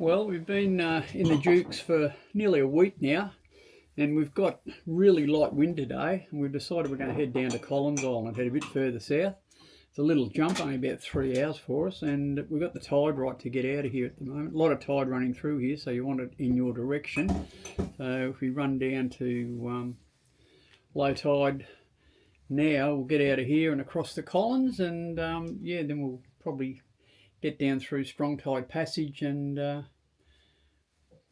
Well, we've been in the Dukes for nearly a week now, and we've got really light wind today, and we've decided we're going to head down to Collins Island, head a bit further south. It's a little jump, only about 3 hours for us, and we've got the tide right to get out of here at the moment. A lot of tide running through here, so you want it in your direction. So if we run down to low tide now, we'll get out of here and across the Collins, and yeah, then we'll probably get down through Strong Tide Passage and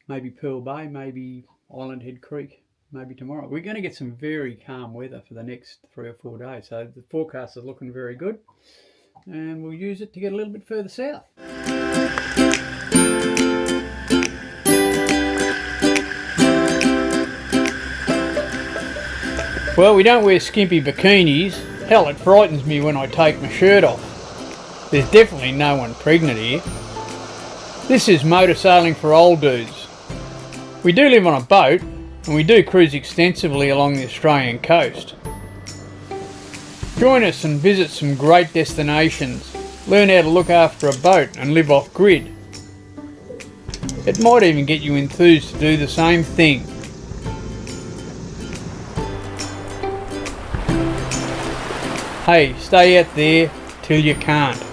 maybe Pearl Bay, maybe Island Head Creek, maybe tomorrow. We're going to get some very calm weather for the next 3 or 4 days, so the forecast is looking very good, and we'll use it to get a little bit further south. Well, we don't wear skimpy bikinis. Hell, it frightens me when I take my shirt off. There's definitely no one pregnant here. This is motor sailing for old dudes. We do live on a boat, and we do cruise extensively along the Australian coast. Join us and visit some great destinations. Learn how to look after a boat and live off grid. It might even get you enthused to do the same thing. Hey, stay out there till you can't.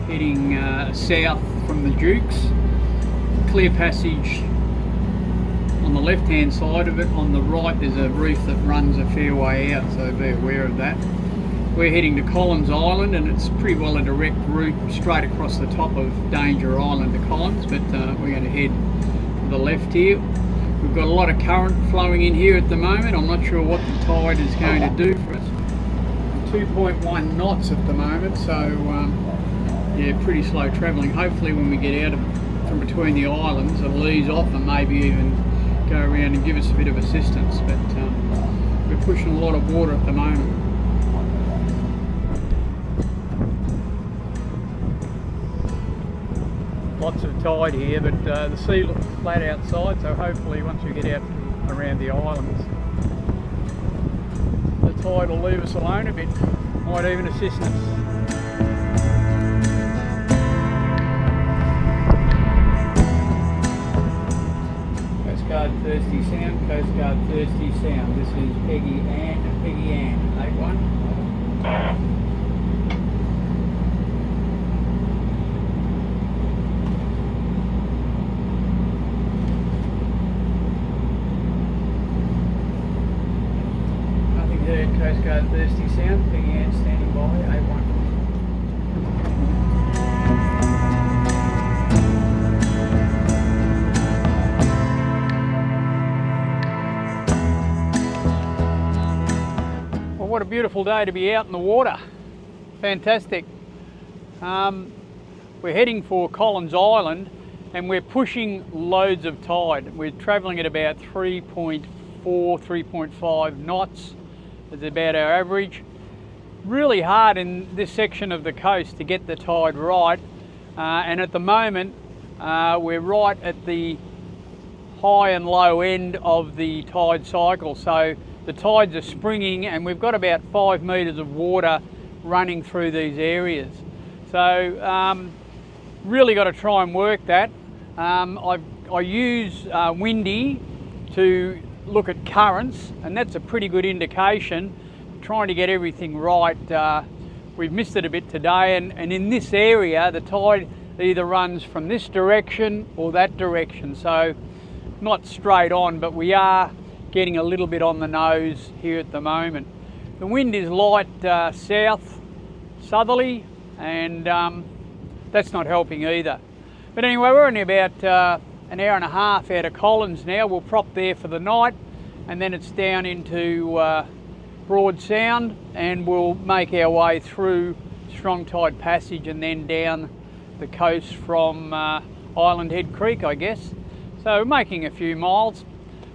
Heading south from the Dukes, clear passage on the left hand side of it. On the right there's a reef that runs a fair way out, so be aware of that. We're heading to Collins Island, and it's pretty well a direct route straight across the top of Danger Island to Collins, but we're going to head to the left here. We've got a lot of current flowing in here at the moment. I'm not sure what the tide is going to do for us. 2.1 knots at the moment, so yeah, pretty slow travelling. Hopefully when we get out from between the islands it'll ease off and maybe even go around and give us a bit of assistance, but we're pushing a lot of water at the moment. Lots of tide here, but the sea looks flat outside, so hopefully once we get out around the islands the tide will leave us alone a bit, might even assist us. Coast Guard Thirsty Sound, Coast Guard Thirsty Sound. This is Peggy-Anne and Peggy-Anne, 81. Coast Guard Thirsty Sound, Peggy-Anne standing by, 81. Well, what a beautiful day to be out in the water. Fantastic. We're heading for Collins Island, and we're pushing loads of tide. We're travelling at about 3.4, 3.5 knots. It's about our average. Really hard in this section of the coast to get the tide right, and at the moment we're right at the high and low end of the tide cycle, so the tides are springing and we've got about 5 metres of water running through these areas, so really got to try and work that. I use Windy to look at currents, and that's a pretty good indication. Trying to get everything right. We've missed it a bit today, and in this area the tide either runs from this direction or that direction, so not straight on, but we are getting a little bit on the nose here at the moment. The wind is light south southerly, and that's not helping either. But anyway, we're only about an hour and a half out of Collins now. We'll prop there for the night, and then it's down into Broad Sound, and we'll make our way through Strong Tide Passage and then down the coast from Island Head Creek, I guess. So making a few miles.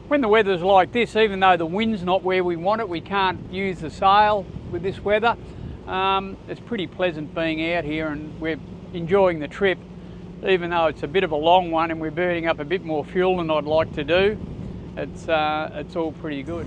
When the weather's like this, even though the wind's not where we want it, we can't use the sail with this weather. It's pretty pleasant being out here, and we're enjoying the trip, even though it's a bit of a long one and we're burning up a bit more fuel than I'd like to do. It's all pretty good.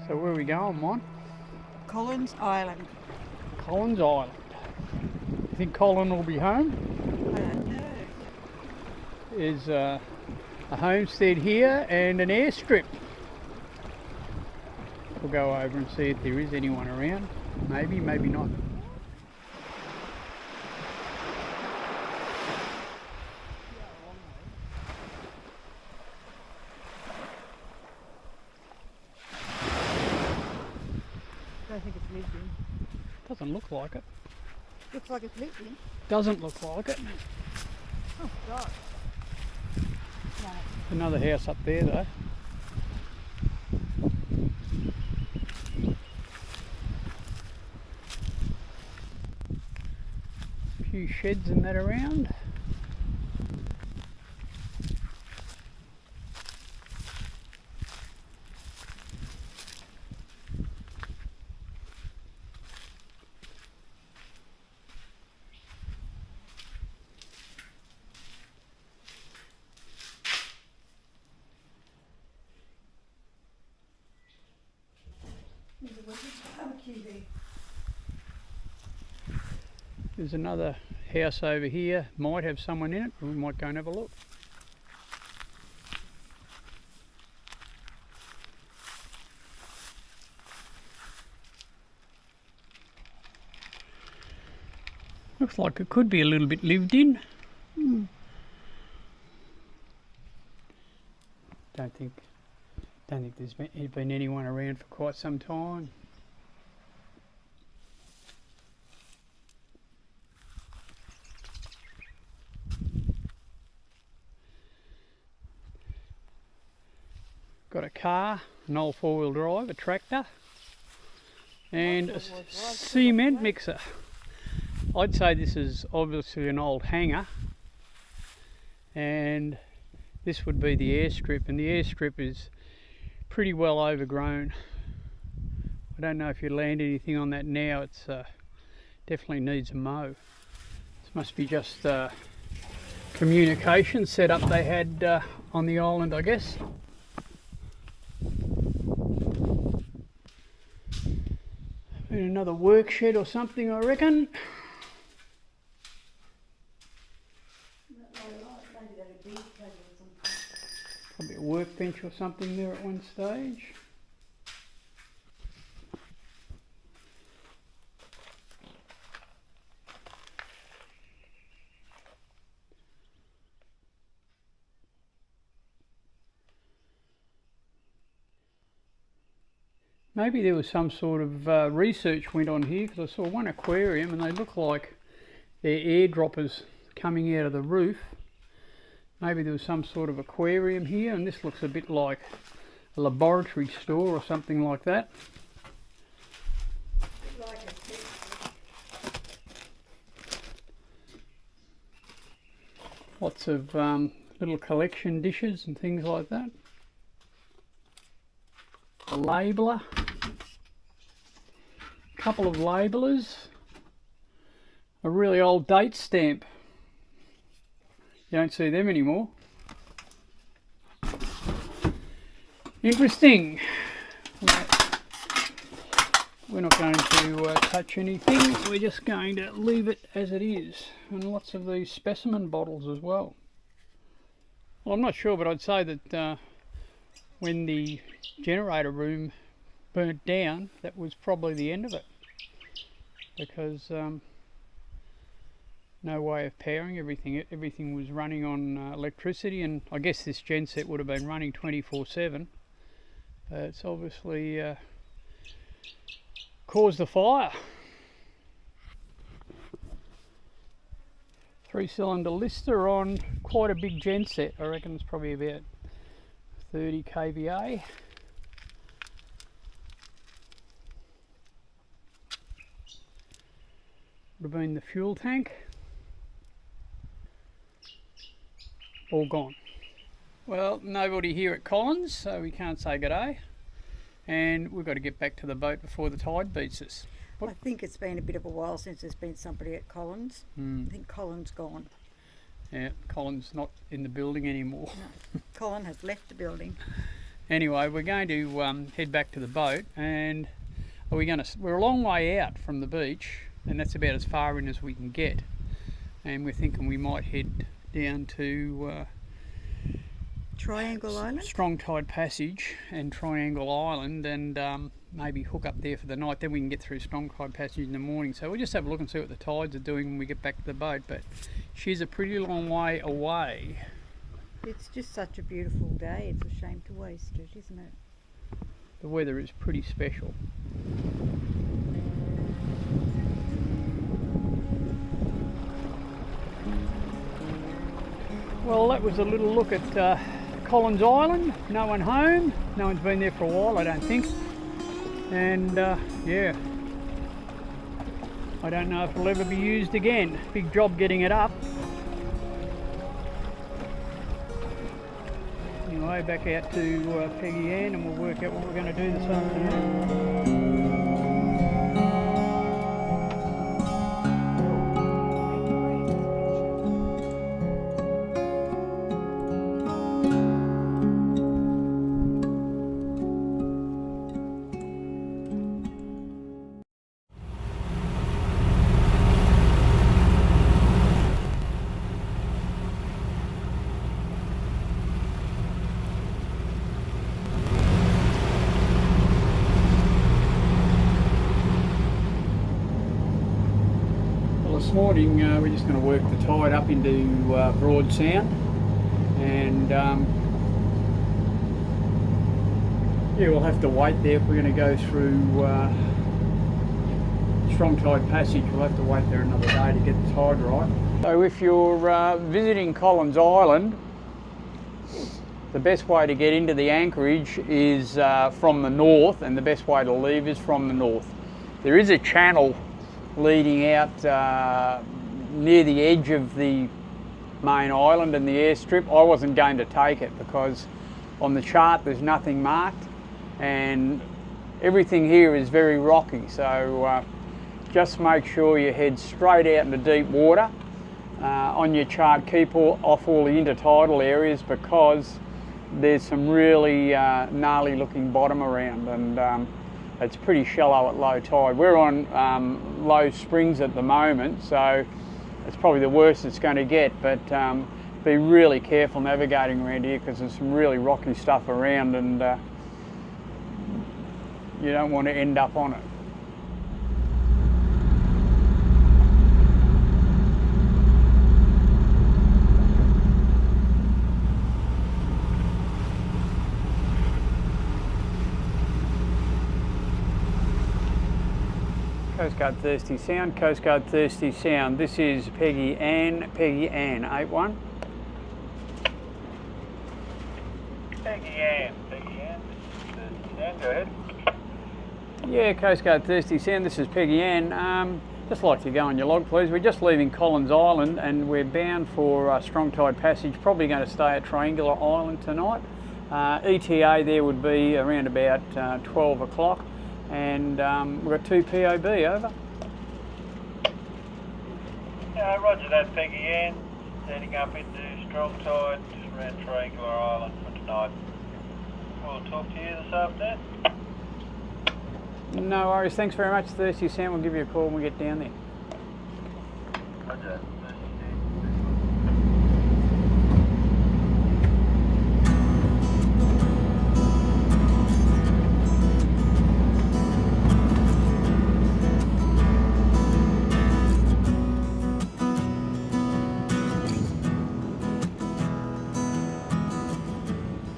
So where are we going, Mon? Collins Island. Collins Island. You think Colin will be home? I don't know. There's a homestead here and an airstrip. We'll go over and see if there is anyone around. Maybe, maybe not. I don't think it's lived in. Doesn't look like it. Looks like it's lived in. Doesn't look like it. Oh God. No. Another house up there though. A few sheds and that around. There's another house over here, might have someone in it, we might go and have a look. Looks like it could be a little bit lived in. Don't think there's been anyone around for quite some time. Got a car, an old four-wheel drive, a tractor, and a cement mixer. I'd say this is obviously an old hangar, and this would be the airstrip, and the airstrip is pretty well overgrown. I don't know if you land anything on that now. It's definitely needs a mow. This must be just communication setup they had on the island, I guess. Been another work shed or something, I reckon. Probably a workbench or something there at one stage. Maybe there was some sort of research went on here, because I saw one aquarium and they look like they're airdroppers coming out of the roof. Maybe there was some sort of aquarium here, and this looks a bit like a laboratory store or something like that. Lots of little collection dishes and things like that. A labeler. A couple of labelers. A really old date stamp. You don't see them anymore. Interesting. We're not going to touch anything, we're just going to leave it as it is. And lots of these specimen bottles as well. Well, I'm not sure, but I'd say that when the generator room burnt down, that was probably the end of it. Because no way of powering everything. Everything was running on electricity, and I guess this genset would have been running 24/7. It's obviously caused the fire. 3-cylinder Lister on quite a big genset. I reckon it's probably about 30 kVA. Would have been the fuel tank. All gone. Well, nobody here at Collins, so we can't say good day. And we've got to get back to the boat before the tide beats us. I think it's been a bit of a while since there's been somebody at Collins. I think Colin's gone. Yeah, Colin's not in the building anymore. No, Colin has left the building. Anyway, we're going to head back to the boat, and we're a long way out from the beach, and that's about as far in as we can get. And we're thinking we might head down to Triangle Island? Strong Tide Passage and Triangle Island, and maybe hook up there for the night. Then we can get through Strong Tide Passage in the morning. So we'll just have a look and see what the tides are doing when we get back to the boat. But she's a pretty long way away. It's just such a beautiful day. It's a shame to waste it, isn't it? The weather is pretty special. Well, that was a little look at Collins Island. No one home. No one's been there for a while, I don't think. And yeah, I don't know if it'll ever be used again. Big job getting it up. Anyway, back out to Peggy-Anne, and we'll work out what we're going to do this afternoon. This morning we're just going to work the tide up into Broad Sound, and yeah, we'll have to wait there if we're going to go through Strong Tide Passage. We'll have to wait there another day to get the tide right. So if you're visiting Collins Island, the best way to get into the anchorage is from the north, and the best way to leave is from the north. There is a channel leading out near the edge of the main island and the airstrip. I wasn't going to take it because on the chart there's nothing marked, and everything here is very rocky, so just make sure you head straight out into deep water. On your chart, keep off all the intertidal areas, because there's some really gnarly looking bottom around, and it's pretty shallow at low tide. We're on low springs at the moment, so it's probably the worst it's going to get, but be really careful navigating around here, because there's some really rocky stuff around, and you don't want to end up on it. Coast Guard Thirsty Sound, Coast Guard Thirsty Sound. This is Peggy-Anne, Peggy-Anne 81. Peggy-Anne. Peggy-Anne, go ahead. Yeah, Coast Guard Thirsty Sam, this is Peggy-Anne. Just like to go on your log, please. We're just leaving Collins Island and we're bound for Strong Tide Passage. Probably going to stay at Triangular Island tonight. ETA there would be around about 12 o'clock, and we've got 2 POB, over. Roger that, Peggy-Anne. Heading up into Strong Tide around Triangular Island for tonight. We'll talk to you this afternoon. No worries, thanks very much, Thirsty Sam. We'll give you a call when we get down there. Roger.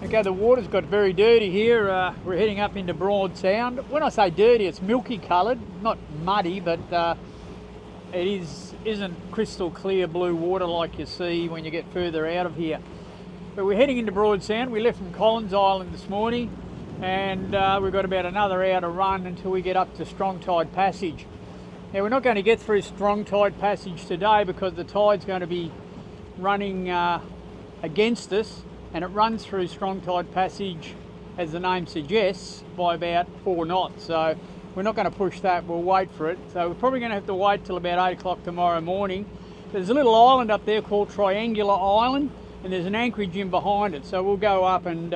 Okay, the water's got very dirty here. We're heading up into Broad Sound. When I say dirty, it's milky coloured, not muddy, but it isn't crystal clear blue water like you see when you get further out of here. But we're heading into Broad Sound. We left from Collins Island this morning, and we've got about another hour to run until we get up to Strong Tide Passage. Now, we're not going to get through Strong Tide Passage today because the tide's going to be running against us, and it runs through Strong Tide Passage, as the name suggests, by about 4 knots. So we're not going to push that, we'll wait for it. So we're probably going to have to wait till about 8 o'clock tomorrow morning. There's a little island up there called Triangular Island, and there's an anchorage in behind it. So we'll go up and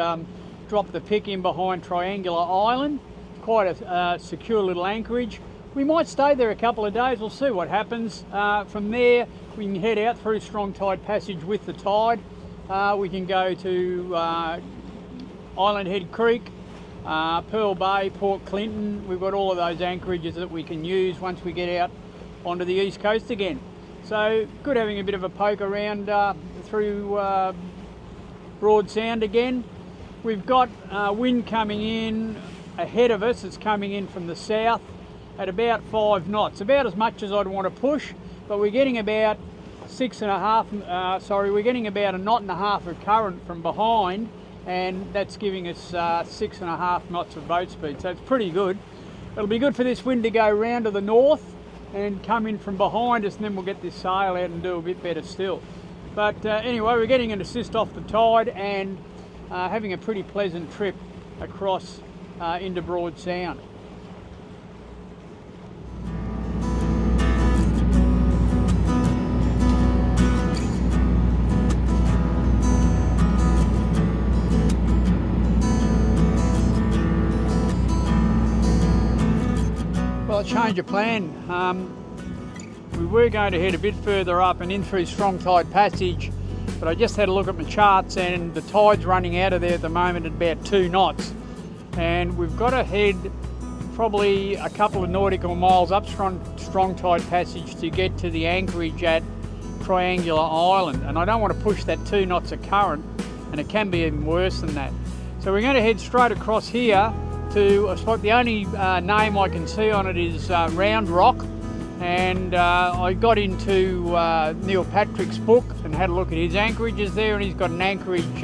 drop the pick in behind Triangular Island. Quite a secure little anchorage. We might stay there a couple of days, we'll see what happens. From there, we can head out through Strong Tide Passage with the tide. We can go to Island Head Creek, Pearl Bay, Port Clinton. We've got all of those anchorages that we can use once we get out onto the east coast again. So good having a bit of a poke around through Broad Sound again. We've got wind coming in ahead of us. It's coming in from the south at about 5 knots, about as much as I'd want to push, but we're getting about we're getting about 1.5 knots of current from behind, and that's giving us 6.5 knots of boat speed, so it's pretty good. It'll be good for this wind to go round to the north and come in from behind us, and then we'll get this sail out and do a bit better still. But anyway, we're getting an assist off the tide and having a pretty pleasant trip across into Broad Sound. Well, a change of plan. We were going to head a bit further up and in through Strong Tide Passage, but I just had a look at my charts and the tide's running out of there at the moment at about 2 knots. And we've got to head probably a couple of nautical miles up Strong Tide Passage to get to the anchorage at Triangular Island. And I don't want to push that 2 knots of current, and it can be even worse than that. So we're going to head straight across here to a spot. The only name I can see on it is Round Rock, and I got into Neil Patrick's book and had a look at his anchorages there, and he's got an anchorage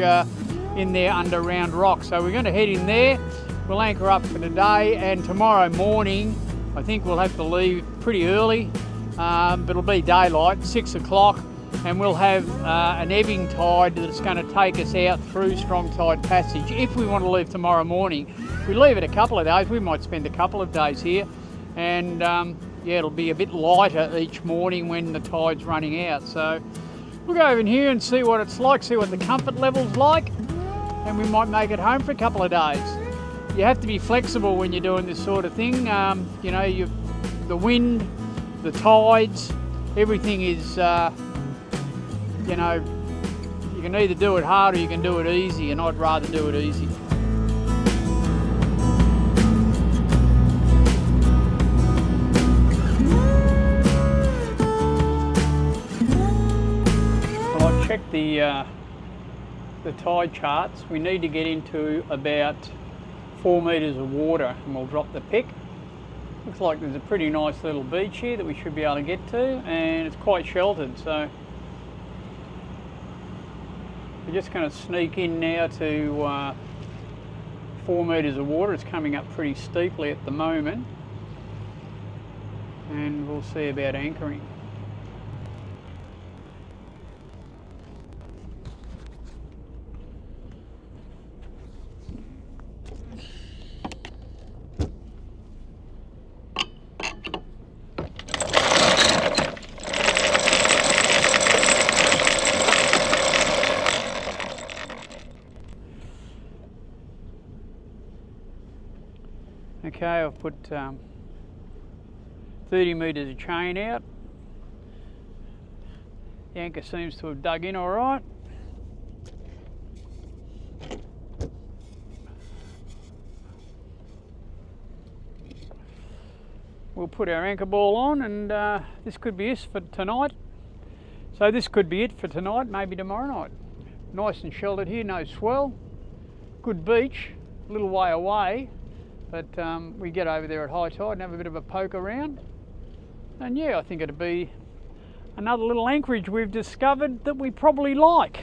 in there under Round Rock. So we're going to head in there. We'll anchor up for today, and tomorrow morning I think we'll have to leave pretty early, but it'll be daylight, 6 o'clock, and we'll have an ebbing tide that's going to take us out through Strong Tide Passage if we want to leave tomorrow morning. If we leave it a couple of days, we might spend a couple of days here, and yeah, it'll be a bit lighter each morning when the tide's running out. So we'll go over in here and see what it's like, see what the comfort level's like, and we might make it home for a couple of days. You have to be flexible when you're doing this sort of thing. You know, the wind, the tides, everything is, you know, you can either do it hard or you can do it easy, and I'd rather do it easy. Well, I've checked the tide charts. We need to get into about 4 metres of water and we'll drop the pick. Looks like there's a pretty nice little beach here that we should be able to get to, and it's quite sheltered, so We're just going to sneak in now to 4 metres of water. It's coming up pretty steeply at the moment, and we'll see about anchoring. Okay, I've put 30 metres of chain out. The anchor seems to have dug in all right. We'll put our anchor ball on, and this could be it for tonight. So this could be it for tonight, maybe tomorrow night. Nice and sheltered here, no swell. Good beach, a little way away. But we get over there at high tide and have a bit of a poke around. And yeah, I think it'd be another little anchorage we've discovered that we probably like.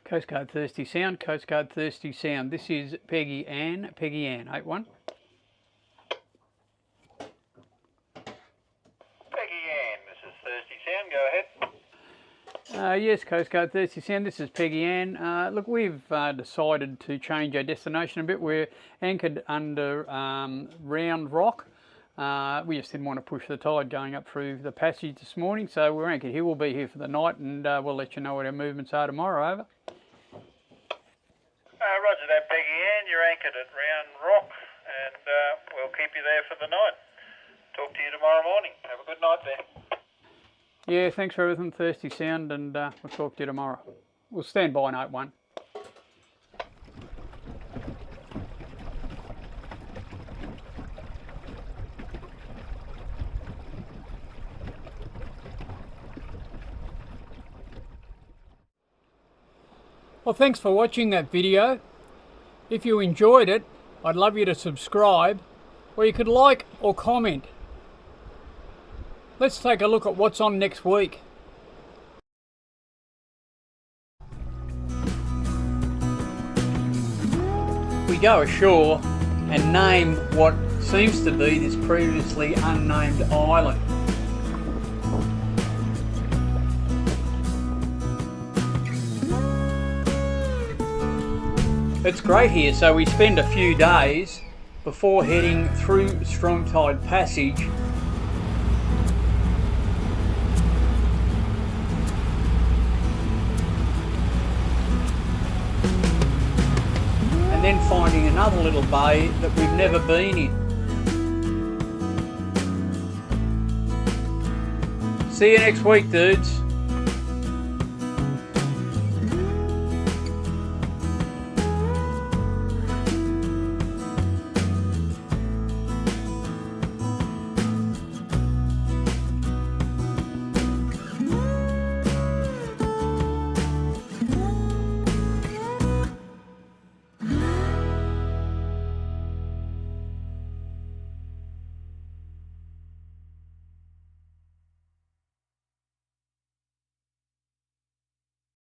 Coast Guard Thirsty Sound, Coast Guard Thirsty Sound. This is Peggy-Anne, Peggy-Anne, 8-1. Peggy-Anne, this is Thirsty Sound, go ahead. Yes, Coast Guard Thirsty Sound, this is Peggy-Anne. Look, we've decided to change our destination a bit. We're anchored under Round Rock. We just didn't want to push the tide going up through the passage this morning, so we're anchored here. We'll be here for the night, and we'll let you know what our movements are tomorrow. Over. Roger that, Peggy-Anne. You're anchored at Round Rock, and we'll keep you there for the night. Talk to you tomorrow morning. Have a good night there. Yeah, thanks for everything, Thirsty Sound, and we'll talk to you tomorrow. We'll stand by in 8-1. Well, thanks for watching that video. If you enjoyed it, I'd love you to subscribe, or you could like or comment. Let's take a look at what's on next week. We go ashore and name what seems to be this previously unnamed island. It's great here, so we spend a few days before heading through Strong Tide Passage. And then finding another little bay that we've never been in. See you next week, dudes.